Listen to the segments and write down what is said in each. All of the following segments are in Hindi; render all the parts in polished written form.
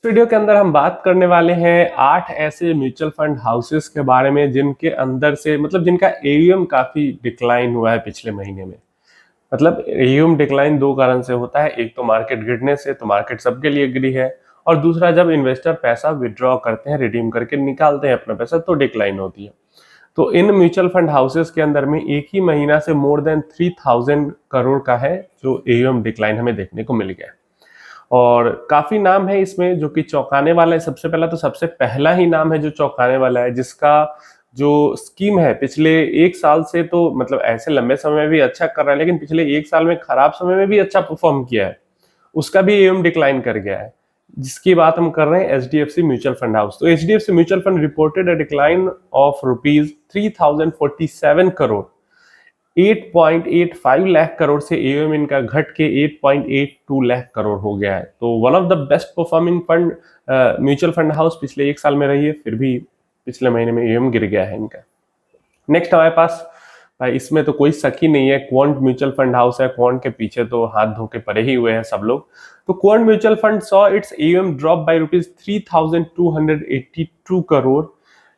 वीडियो के अंदर हम बात करने वाले हैं 8 ऐसे म्यूचुअल फंड हाउसेस के बारे में जिनके अंदर से जिनका एयूएम काफी डिक्लाइन हुआ है पिछले महीने में। एयूएम डिक्लाइन दो कारण से होता है, एक तो मार्केट गिरने से, तो मार्केट सबके लिए गिरी है, और दूसरा जब इन्वेस्टर पैसा विड्रॉ करते हैं, रिडीम करके निकालते हैं अपना पैसा, तो डिक्लाइन होती है। तो इन म्यूचुअल फंड हाउसेस के अंदर में एक ही महीना से मोर देन 3000 करोड़ का है जो एयूएम डिक्लाइन हमें देखने को मिल गया है। और काफी नाम है इसमें जो कि चौंकाने वाला है। सबसे पहला ही नाम है जो चौंकाने वाला है, जिसका जो स्कीम है पिछले एक साल से, तो ऐसे लंबे समय में भी अच्छा कर रहा है, लेकिन पिछले एक साल में खराब समय में भी अच्छा परफॉर्म किया है, उसका भी एम डिक्लाइन कर गया है, जिसकी बात हम कर रहे हैं एचडीएफसी म्यूचुअल फंड हाउस। तो HDFC mutual fund reported a decline of ₹3047 crore. 8.85 lakh crore से एयूएम इनका घट के 8.82 लाख करोड़ हो गया है। तो one of the best performing fund mutual fund house पिछले एक साल में रही है, फिर भी पिछले महीने में एयूएम गिर गया है इनका। नेक्स्ट हमारे पास भाई, इसमें तो कोई शक ही नहीं है, क्वांट म्यूचुअल फंड हाउस है। क्वांट के पीछे तो हाथ धो के पड़े ही हुए हैं सब लोग। तो quant mutual fund saw it's AUM drop by ₹3282 crore.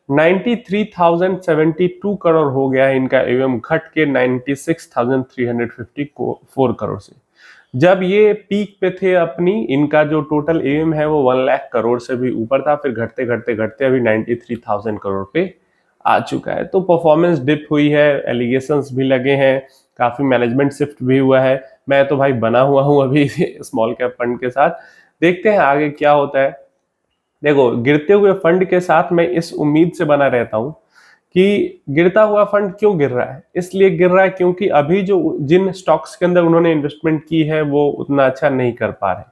93,072 crore हो गया है इनका एयूएम, घट के 96,354 करोड़ से। जब ये पीक पे थे अपनी, इनका जो टोटल एयूएम है वो 1 लाख करोड़ से भी ऊपर था, फिर घटते घटते घटते अभी 93,000 करोड़ पे आ चुका है। तो परफॉर्मेंस डिप हुई है, एलिगेशंस भी लगे हैं, काफी मैनेजमेंट शिफ्ट भी हुआ है। मैं तो भाई बना हुआ हूं अभी स्मॉल कैप फंड के साथ, देखते हैं आगे क्या होता है। देखो, गिरते हुए फंड के साथ मैं इस उम्मीद से बना रहता हूं कि गिरता हुआ फंड क्यों गिर रहा है। इसलिए गिर रहा है क्योंकि अभी जो जिन स्टॉक्स के अंदर उन्होंने इन्वेस्टमेंट की है वो उतना अच्छा नहीं कर पा रहे।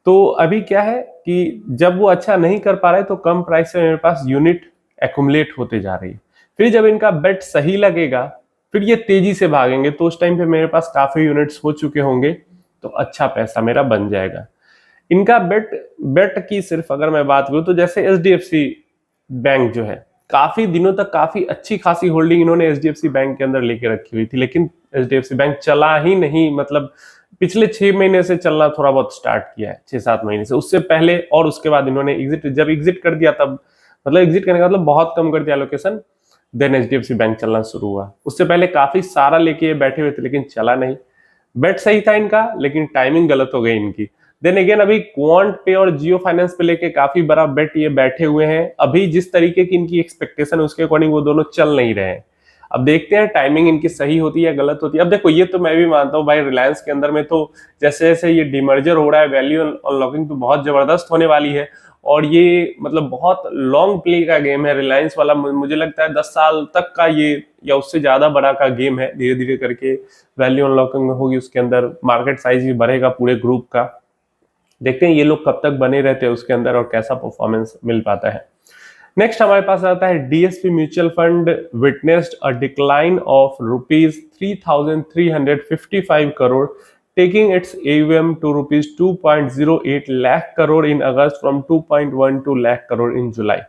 तो अभी क्या है कि जब वो अच्छा नहीं कर पा रहे तो कम प्राइस से मेरे पास यूनिट एक्युमुलेट होते जा रही है। फिर जब इनका बेट सही लगेगा, फिर ये तेजी से भागेंगे, तो उस टाइम पे मेरे पास काफी यूनिट्स हो चुके होंगे, तो अच्छा पैसा मेरा बन जाएगा। इनका बेट की सिर्फ अगर मैं बात करूं तो जैसे एचडीएफसी बैंक जो है, काफी दिनों तक काफी अच्छी खासी होल्डिंग इन्होंने एचडीएफसी बैंक के अंदर लेके रखी हुई थी, लेकिन एचडीएफसी बैंक चला ही नहीं। पिछले 6 महीने से चलना थोड़ा बहुत स्टार्ट किया है, 6-7 महीने से। उससे पहले और उसके बाद इन्होंने एग्जिट कर दिया, तब एग्जिट करने का बहुत कम कर दिया एलोकेशन, देन एचडीएफसी बैंक चलना शुरू हुआ। उससे पहले काफी सारा लेके बैठे हुए थे, लेकिन चला नहीं। बेट सही था इनका, लेकिन टाइमिंग गलत हो गई इनकी। देन अगेन अभी क्वांट पे और जियो फाइनेंस पे लेके काफी बड़ा बेट ये बैठे हुए हैं। अभी जिस तरीके की इनकी एक्सपेक्टेशन है उसके अकॉर्डिंग वो दोनों चल नहीं रहे हैं। अब देखते हैं टाइमिंग इनकी सही होती है या गलत होती है। अब देखो, ये तो मैं भी मानता हूँ भाई, रिलायंस के अंदर में तो जैसे जैसे ये डिमर्जर हो रहा है, वैल्यू अनलॉकिंग तो बहुत जबरदस्त होने वाली है, और ये बहुत लॉन्ग प्ले का गेम है रिलायंस वाला। मुझे लगता है 10 साल तक का ये या उससे ज्यादा बड़ा का गेम है। धीरे धीरे करके वैल्यू अनलॉकिंग होगी, उसके अंदर मार्केट साइज भी बढ़ेगा पूरे ग्रुप का। देखते हैं ये लोग कब तक बने रहते हैं उसके अंदर और कैसा परफॉर्मेंस मिल पाता है। नेक्स्ट हमारे पास आता है DSP mutual fund witnessed a decline of ₹3,355 crore, taking its AUM to ₹2.08 lakh crore in August from 2.12 lakh crore in July।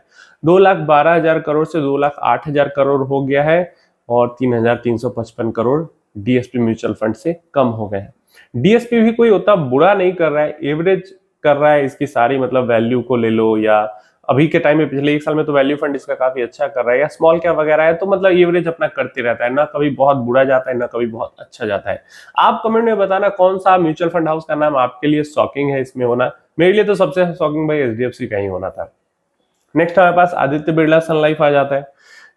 2,12,000 crore से 2,08,000 करोड़ हो गया है, और 3,355 करोड़ डीएसपी म्यूचुअल फंड से कम हो गए हैं। डीएसपी भी कोई उतना बुरा नहीं कर रहा है, एवरेज कर रहा है इसकी सारी वैल्यू को ले लो, या अभी के टाइम में पिछले एक साल में तो वैल्यू फंड इसका काफी अच्छा कर रहा है, या स्मॉल कैप वगैरह है, तो एवरेज अपना करते रहता है, ना कभी बहुत बुरा जाता है ना कभी बहुत अच्छा जाता है। आप कमेंट में बताना कौन सा म्यूचुअल फंड हाउस का नाम आपके लिए शॉकिंग है इसमें होना। मेरे लिए तो सबसे शॉकिंग भाई एचडीएफसी का ही होना था। नेक्स्ट हमारे पास आदित्य बिरला सन लाइफ आ जाता है,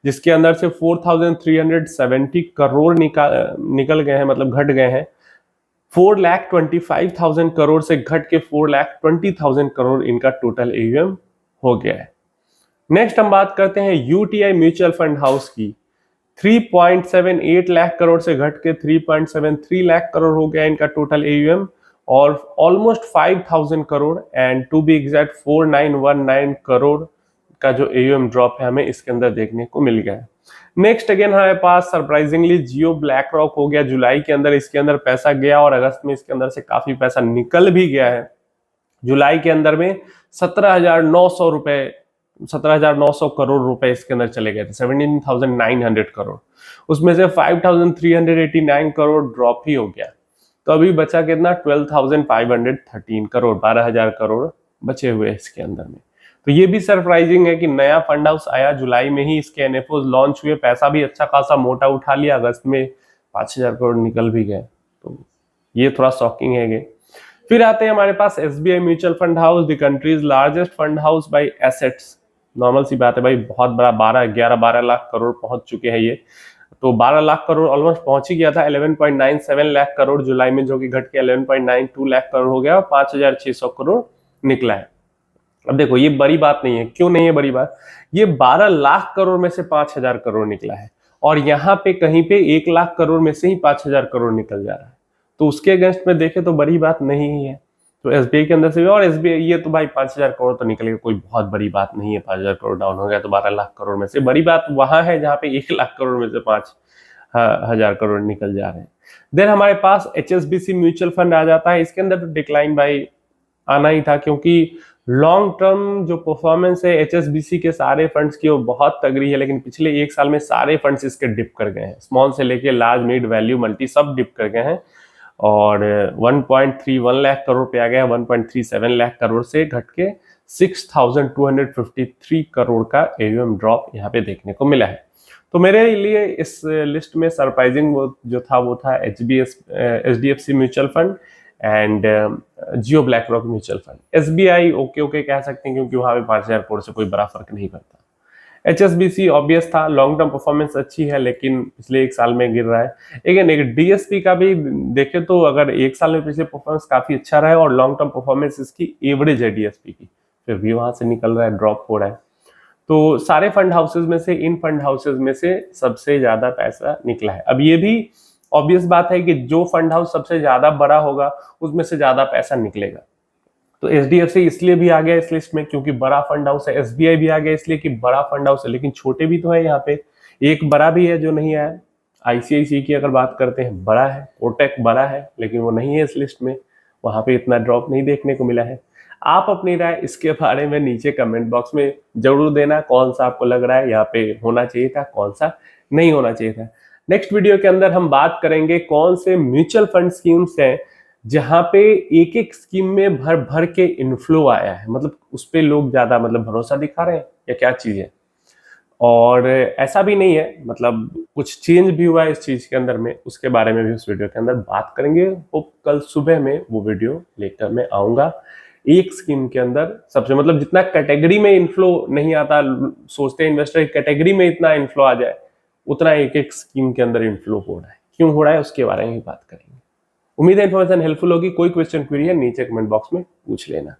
जिसके अंदर से 4,370 करोड़ निकल गए हैं, घट गए हैं। 4,25,000 करोड़ से घट के 4,20,000 करोड़ इनका टोटल एयूएम हो गया है। नेक्स्ट हम बात करते हैं यूटीआई म्यूचुअल फंड हाउस की। 3.78 लाख करोड़ से घट के 3.73 लाख करोड़ हो गया इनका टोटल एयूएम, और almost 5,000 crore and to be exact 4,919 crore का जो एयूएम ड्रॉप है हमें इसके अंदर देखने को मिल गया है। नेक्स्ट अगेन हमारे पास सरप्राइजिंगली जियो ब्लैक रॉक हो गया। जुलाई के अंदर इसके अंदर पैसा गया और अगस्त में इसके अंदर से काफी पैसा निकल भी गया है। जुलाई के अंदर में 17,900 करोड़ रुपए इसके अंदर चले गए थे, 17,900 करोड़। उसमें से 5,389 करोड़ ड्रॉप ही हो गया, तो अभी बचा कितना 12,513 करोड़, 12,000 करोड़ बचे हुए इसके अंदर में। तो ये भी सरप्राइजिंग है कि नया फंड हाउस आया, जुलाई में ही इसके एनएफओ लॉन्च हुए, पैसा भी अच्छा खासा मोटा उठा लिया, अगस्त में 5,000 करोड़ निकल भी गए। तो ये थोड़ा शॉकिंग है। फिर आते हैं हमारे पास SBI mutual fund house, the country's largest fund house by assets. Normal सी बात है भाई, बहुत बड़ा 12 लाख करोड़ पहुंच चुके हैं ये। तो 12 लाख करोड़ ऑलमोस्ट पहुंच ही गया था 11.97 लाख करोड़ जुलाई में, जो कि घट के 11.92 लाख करोड़ हो गया और 5,600 करोड़ निकला है। अब देखो ये बड़ी बात नहीं है। क्यों नहीं है बड़ी बात? ये 12 लाख करोड़ में से 5,000 करोड़ निकला है और यहाँ पे कहीं पे 1 लाख करोड़ में से ही 5,000 करोड़ निकल जा रहा है। तो उसके अगेंस्ट में देखे तो बड़ी बात नहीं है। तो एसबीआई के अंदर से भी, और एसबीआई ये तो भाई 5,000 करोड़ तो निकलेगा, कोई बहुत बड़ी बात नहीं है। 5,000 करोड़ डाउन हो गया तो 12 लाख करोड़ में से बड़ी बात वहां है जहां पे 1 लाख करोड़ में से 5,000 करोड़ निकल जा रहे हैं। देन हमारे पास एचएसबीसी म्यूचुअल फंड आ जाता है। इसके अंदर तो डिक्लाइन भाई आना ही था, क्योंकि लॉन्ग टर्म जो परफॉर्मेंस है एचएसबीसी के सारे फंड्स की वो बहुत तगड़ी है, लेकिन पिछले 1 साल में सारे फंड्स इसके डिप कर गए हैं। स्मॉल से लेके लार्ज, मिड, वैल्यू, मल्टी सब डिप कर गए हैं और 1.31 लाख करोड़ पे आ गया। 1.37 लाख करोड़ से घट के 6,253 करोड़ का एयूएम ड्रॉप यहाँ पे देखने को मिला है। तो मेरे लिए इस लिस्ट में सरप्राइजिंग जो था वो था HDFC mutual fund and Jio black rock mutual fund. SBI okay कह सकते हैं, क्योंकि वहां पे 5,000 करोड़ से कोई बड़ा फर्क नहीं पड़ता। एचएसबीसी ऑब्वियस था, लॉन्ग टर्म परफॉर्मेंस अच्छी है लेकिन पिछले 1 साल में गिर रहा है। एक डीएसपी का भी देखे तो अगर 1 साल में पिछले परफॉर्मेंस काफी अच्छा रहा है और लॉन्ग टर्म परफॉर्मेंस इसकी एवरेज है डीएसपी की, फिर भी वहां से निकल रहा है, ड्रॉप हो रहा है। तो सारे फंड हाउसेज में से, इन फंड हाउसेज में से सबसे ज्यादा पैसा निकला है। अब ये भी ऑब्वियस बात है कि जो फंड हाउस सबसे ज्यादा बड़ा होगा उसमें से ज्यादा पैसा निकलेगा। तो एचडीएफसी इसलिए भी आ गया इस लिस्ट में क्योंकि बड़ा फंड हाउस है। एसबीआई भी आ गया इसलिए कि बड़ा फंड हाउस है, लेकिन छोटे भी तो है यहाँ पे। एक बड़ा भी है जो नहीं आया, आईसीआईसीआई की अगर बात करते हैं बड़ा है, कोटक बड़ा है, लेकिन वो नहीं है इस लिस्ट में, वहां पे इतना ड्रॉप नहीं देखने को मिला है। आप अपनी राय इसके बारे में नीचे कमेंट बॉक्स में जरूर देना, कौन सा आपको लग रहा है यहाँ पे होना चाहिए था, कौन सा नहीं होना चाहिए था। नेक्स्ट वीडियो के अंदर हम बात करेंगे कौन से म्यूचुअल फंड स्कीम्स हैं जहां पे एक एक स्कीम में भर भर के इनफ्लो आया है, मतलब उस पे लोग ज्यादा भरोसा दिखा रहे हैं या क्या चीज है। और ऐसा भी नहीं है, मतलब कुछ चेंज भी हुआ है इस चीज के अंदर में, उसके बारे में भी उस वीडियो के अंदर बात करेंगे। वो कल सुबह में वो वीडियो लेकर मैं आऊंगा। एक स्कीम के अंदर सबसे जितना कैटेगरी में इनफ्लो नहीं आता, सोचते हैं इन्वेस्टर कैटेगरी में इतना इनफ्लो आ जाए, उतना एक एक स्कीम के अंदर इनफ्लो हो रहा है। क्यों हो रहा है उसके बारे में भी बात करेंगे। उम्मीद है इन्फॉर्मेशन हेल्पफुल होगी। कोई क्वेश्चन क्वेरी है नीचे कमेंट बॉक्स में पूछ लेना।